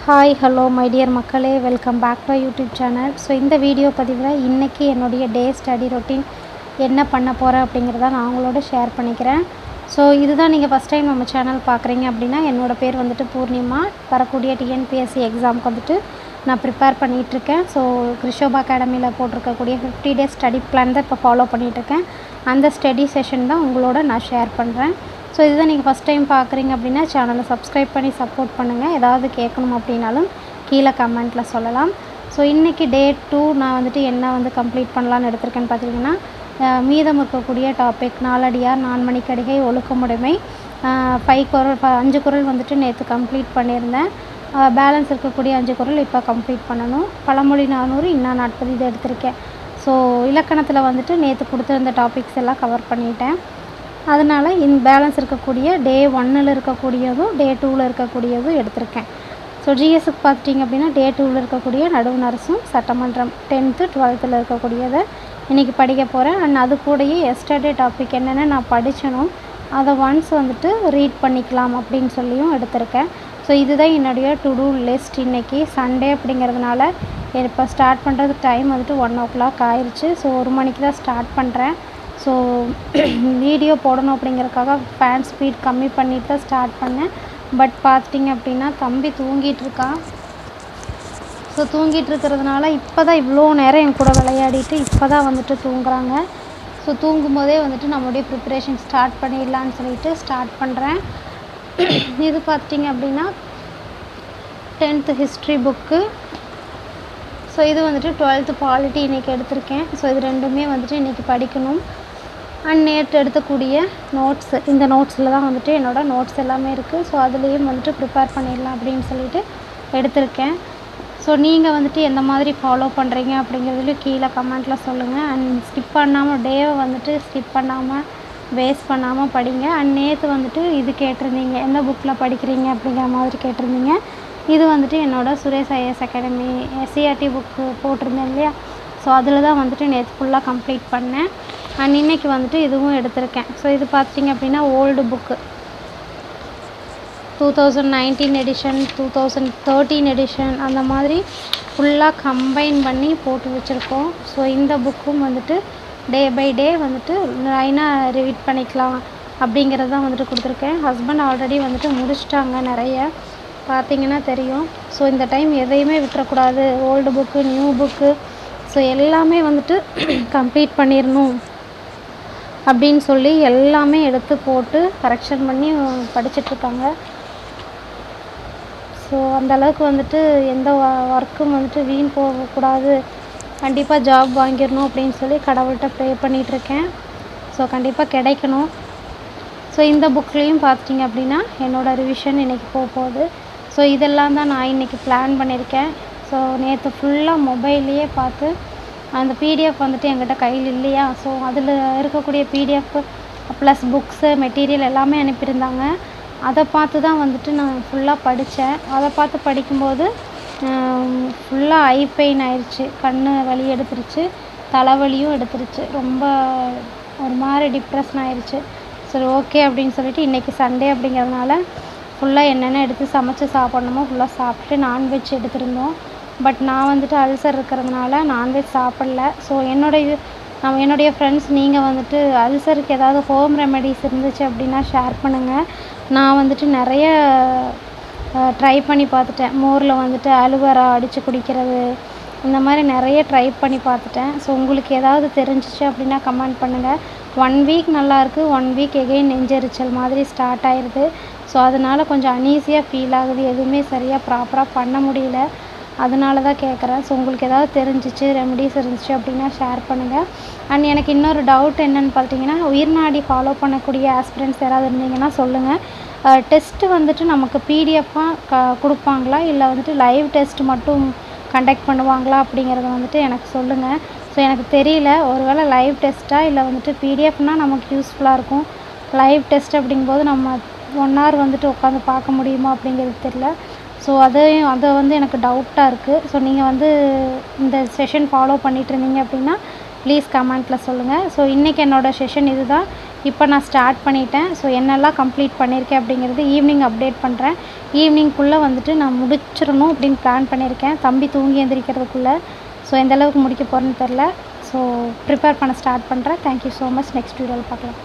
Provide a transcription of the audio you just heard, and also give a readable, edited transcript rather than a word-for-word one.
Hi hello my dear மக்களே, welcome back to YouTube channel. So இந்த video பதிவில் இன்றைக்கி என்னுடைய டே ஸ்டடி ரொட்டீன் என்ன பண்ண போகிறேன் அப்படிங்கிறத நான் உங்களோட ஷேர் பண்ணிக்கிறேன். ஸோ இதுதான் நீங்கள் ஃபஸ்ட் டைம் நம்ம சேனல் பார்க்குறீங்க அப்படின்னா, என்னோடய பேர் வந்துட்டு பூர்ணிமா. வரக்கூடிய டிஎன்பிஎஸ்சி எக்ஸாமுக்கு வந்துட்டு நான் ப்ரிப்பேர் பண்ணிகிட்ருக்கேன். ஸோ கிருஷோபா அகாடமியில் போட்டிருக்கக்கூடிய 50 டேஸ் ஸ்டடி பிளான் தான் இப்போ ஃபாலோ பண்ணிகிட்ருக்கேன். அந்த ஸ்டடி செஷன் தான் உங்களோட நான் ஷேர் பண்ணுறேன். ஸோ இதுதான் நீங்கள் ஃபஸ்ட் டைம் பார்க்குறீங்க அப்படின்னா சேனலை சப்ஸ்கிரைப் பண்ணி சப்போர்ட் பண்ணுங்கள். ஏதாவது கேட்கணும் அப்படின்னாலும் கீழே கமெண்ட்டில் சொல்லலாம். ஸோ இன்றைக்கி டே 2 நான் வந்துட்டு என்ன கம்ப்ளீட் பண்ணலான்னு எடுத்திருக்கேன்னு பார்த்தீங்கன்னா, மீதம் இருக்கக்கூடிய டாபிக் நாலடியார், நான்மணிக்கடிகை, ஒழுக்கமுடைமை, 5 குறள் வந்துட்டு நேற்று கம்ப்ளீட் பண்ணியிருந்தேன். பேலன்ஸ் இருக்கக்கூடிய 5 குறள் இப்போ கம்ப்ளீட் பண்ணணும். பழமொழி 400, இன்னா 40 இது எடுத்திருக்கேன். ஸோ இலக்கணத்தில் வந்துட்டு நேற்று கொடுத்துருந்த டாபிக்ஸ் எல்லாம் கவர் பண்ணிட்டேன். அதனால் பேலன்ஸ் இருக்கக்கூடிய டே 1ல் இருக்கக்கூடியதும் டே 2ல் இருக்கக்கூடியதும் எடுத்திருக்கேன். ஸோ ஜிஎஸ்க்கு பார்த்துட்டிங்க அப்படின்னா டே 2ல் இருக்கக்கூடிய நடுவுநரசும் சட்டமன்றம் 10th 12th இருக்கக்கூடியதை இன்றைக்கி படிக்க போகிறேன். அண்ட் அது கூடயே எஸ்டர்டே டாபிக் என்னென்ன நான் படித்தனும் அதை ஒன்ஸ் வந்துட்டு ரீட் பண்ணிக்கலாம் அப்படின்னு சொல்லியும் எடுத்திருக்கேன். ஸோ இதுதான் என்னுடைய டு டூ லிஸ்ட். இன்றைக்கி சண்டே அப்படிங்கிறதுனால இப்போ ஸ்டார்ட் பண்ணுறது டைம் வந்துட்டு 1 o'clock ஆயிடுச்சு. ஸோ 1 மணிக்கு தான் ஸ்டார்ட் பண்ணுறேன். ஸோ வீடியோ போடணும் அப்படிங்கிறதுக்காக ஃபேன் ஸ்பீட் கம்மி பண்ணிட்டு தான் ஸ்டார்ட் பண்ணேன். பட் பார்த்துட்டிங்க அப்படின்னா தம்பி தூங்கிட்டுருக்கான். ஸோ தூங்கிட்டு இருக்கிறதுனால இப்போ தான் இவ்வளோ நேரம் என் கூட விளையாடிட்டு இப்போ தான் வந்துட்டு தூங்குறாங்க. ஸோ தூங்கும்போதே வந்துட்டு நம்மளுடைய ப்ரிப்பரேஷன் ஸ்டார்ட் பண்ணிடலான்னு சொல்லிட்டு ஸ்டார்ட் பண்ணுறேன். இது பார்த்திங்க அப்படின்னா 10th ஹிஸ்ட்ரி புக்கு. ஸோ இது வந்துட்டு 12th பாலிட்டி இன்றைக்கி எடுத்திருக்கேன். ஸோ இது ரெண்டுமே வந்துட்டு இன்றைக்கி படிக்கணும். அண்ட் நேற்று எடுத்தக்கூடிய நோட்ஸ், இந்த நோட்ஸில் தான் வந்துட்டு என்னோடய நோட்ஸ் எல்லாமே இருக்குது. ஸோ அதுலேயும் வந்துட்டு ப்ரிப்பேர் பண்ணிடலாம் அப்படின்னு சொல்லிட்டு எடுத்திருக்கேன். ஸோ நீங்கள் வந்துட்டு எந்த மாதிரி ஃபாலோ பண்ணுறீங்க அப்படிங்கிறதுலையும் கீழே கமெண்ட்டில் சொல்லுங்கள். அண்ட் ஸ்கிப் பண்ணாமல் டேவை வந்துட்டு ஸ்கிப் பண்ணாமல் வேஸ்ட் பண்ணாமல் படிங்க. அண்ட் நேற்று வந்துட்டு இது கேட்டிருந்தீங்க, எந்த புக்கில் படிக்கிறீங்க அப்படிங்கிற மாதிரி கேட்டிருந்தீங்க. இது வந்துட்டு என்னோடய Suresh IAS academy SCRT book போட்டிருந்தேன் இல்லையா, ஸோ அதில் தான் வந்துட்டு நேற்று ஃபுல்லாக கம்ப்ளீட் பண்ணேன். அண்ட் இன்றைக்கி வந்துட்டு இதுவும் எடுத்திருக்கேன். ஸோ இது பார்த்திங்க அப்படின்னா ஓல்டு புக்கு 2019 எடிஷன், 2013 எடிஷன் அந்த மாதிரி ஃபுல்லாக கம்பைன் பண்ணி போட்டு வச்சுருக்கோம். ஸோ இந்த புக்கும் வந்துட்டு டே பை டே வந்துட்டு லைனாக ரீட் பண்ணிக்கலாம் அப்படிங்கிறது தான் வந்துட்டு கொடுத்துருக்கேன். ஹஸ்பண்ட் ஆல்ரெடி வந்துட்டு முடிச்சிட்டாங்க நிறைய, பார்த்திங்கன்னா தெரியும். ஸோ இந்த டைம் எதையுமே விட்டுறக்கூடாது, old book new book so எல்லாமே வந்துட்டு கம்ப்ளீட் பண்ணிடணும் அப்படின்னு சொல்லி எல்லாமே எடுத்து போட்டு கரெக்ஷன் பண்ணி படிச்சிட்ருக்காங்க. ஸோ அந்தளவுக்கு வந்துட்டு எந்த ஒர்க்கும் வந்துட்டு வீண் போகக்கூடாது, கண்டிப்பாக ஜாப் வாங்கிடணும் அப்படின்னு சொல்லி கடவுள்கிட்ட ப்ரே பண்ணிகிட்ருக்கேன். ஸோ கண்டிப்பாக கிடைக்கணும். ஸோ இந்த புக்லேயும் பார்த்திங்க அப்படின்னா என்னோடய ரிவிஷன் இன்றைக்கி போகுது. ஸோ இதெல்லாம் தான் நான் இன்றைக்கி பிளான் பண்ணியிருக்கேன். ஸோ நேற்று ஃபுல்லாக மொபைல்லையே பார்த்து அந்த பிடிஎஃப் வந்துட்டு என்கிட்ட கையில் இல்லையா, ஸோ அதில் இருக்கக்கூடிய பிடிஎஃப் ப்ளஸ் புக்ஸு மெட்டீரியல் எல்லாமே அனுப்பியிருந்தாங்க. அதை பார்த்து தான் வந்துட்டு நான் ஃபுல்லாக படித்தேன். அதை பார்த்து படிக்கும்போது ஃபுல்லாக ஐ பெயின் ஆயிடுச்சு, கண் வலி எடுத்துருச்சு, தலைவலியும் எடுத்துருச்சு, ரொம்ப ஒரு மாதிரி டிப்ரெஷன் ஆயிடுச்சு. சரி ஓகே அப்படின்னு சொல்லிட்டு இன்றைக்கி சண்டே அப்படிங்கிறதுனால ஃபுல்லாக என்னென்ன எடுத்து சமைச்சு சாப்பிட்ணுமோ ஃபுல்லாக சாப்பிட்டுட்டு நான்வெஜ் எடுத்துருந்தோம். பட் நான் வந்துட்டு அல்சர் இருக்கிறதுனால நான்வெஜ் சாப்பிடல. ஸோ என்னுடைய ஃப்ரெண்ட்ஸ் நீங்கள் வந்துட்டு அல்சருக்கு ஏதாவது ஹோம் ரெமெடிஸ் இருந்துச்சு அப்படின்னா ஷேர் பண்ணுங்கள். நான் வந்துட்டு நிறைய ட்ரை பண்ணி பார்த்துட்டேன். மோரில் வந்துட்டு அலுவேரா அடித்து குடிக்கிறது, இந்த மாதிரி நிறைய ட்ரை பண்ணி பார்த்துட்டேன். ஸோ உங்களுக்கு ஏதாவது தெரிஞ்சிச்சு அப்படின்னா கமெண்ட் பண்ணுங்கள். 1 வீக் நல்லாயிருக்கு, 1 வீக் எகெயின் நெஞ்செரிச்சல் மாதிரி ஸ்டார்ட் ஆயிடுது. ஸோ அதனால் கொஞ்சம் அன்ஈஸியாக ஃபீல் ஆகுது, எதுவுமே சரியாக ப்ராப்பராக பண்ண முடியல. அதனால தான் கேட்குறேன். ஸோ உங்களுக்கு ஏதாவது தெரிஞ்சிச்சு ரெமடிஸ் இருந்துச்சு அப்படின்னா ஷேர் பண்ணுங்கள். அண்ட் எனக்கு இன்னொரு டவுட் என்னென்னு பார்த்தீங்கன்னா, உயிர்நாடி ஃபாலோ பண்ணக்கூடிய ஆஸ்பிரண்ட்ஸ் யாராவது இருந்தீங்கன்னா சொல்லுங்கள். டெஸ்ட்டு வந்துட்டு நமக்கு பிடிஎஃபாக கொடுப்பாங்களா, இல்லை வந்துட்டு லைவ் டெஸ்ட் மட்டும் கண்டக்ட் பண்ணுவாங்களா அப்படிங்கிறத வந்துட்டு எனக்கு சொல்லுங்கள். ஸோ எனக்கு தெரியல, ஒருவேளை லைவ் டெஸ்ட்டாக இல்லை வந்துட்டு பிடிஎஃப்னால் நமக்கு யூஸ்ஃபுல்லாக இருக்கும். லைவ் டெஸ்ட் அப்படிங்கும்போது நம்ம 1 hour வந்துட்டு உட்காந்து பார்க்க முடியுமா அப்படிங்கிறது தெரியல. ஸோ அதை எனக்கு டவுட்டாக இருக்குது. ஸோ நீங்கள் இந்த செஷன் ஃபாலோ பண்ணிகிட்ருந்தீங்க அப்படின்னா ப்ளீஸ் கமெண்ட்டில் சொல்லுங்கள். ஸோ இன்றைக்கி என்னோடய செஷன் இது தான். இப்போ நான் ஸ்டார்ட் பண்ணிட்டேன். ஸோ என்னெல்லாம் கம்ப்ளீட் பண்ணியிருக்கேன் அப்படிங்கிறது ஈவினிங் அப்டேட் பண்ணுறேன். ஈவினிங்குள்ளே வந்துட்டு நான் முடிச்சிடணும் அப்படின்னு பிளான் பண்ணியிருக்கேன், தம்பி தூங்கி எந்திரிக்கிறதுக்குள்ளே. ஸோ எந்தளவுக்கு முடிக்க போகிறேன்னு தெரில. ஸோ ப்ரிப்பேர் பண்ண ஸ்டார்ட் பண்ணுறேன். Thank you so much. நெக்ஸ்ட் வீடியோவில் பார்க்கலாம்.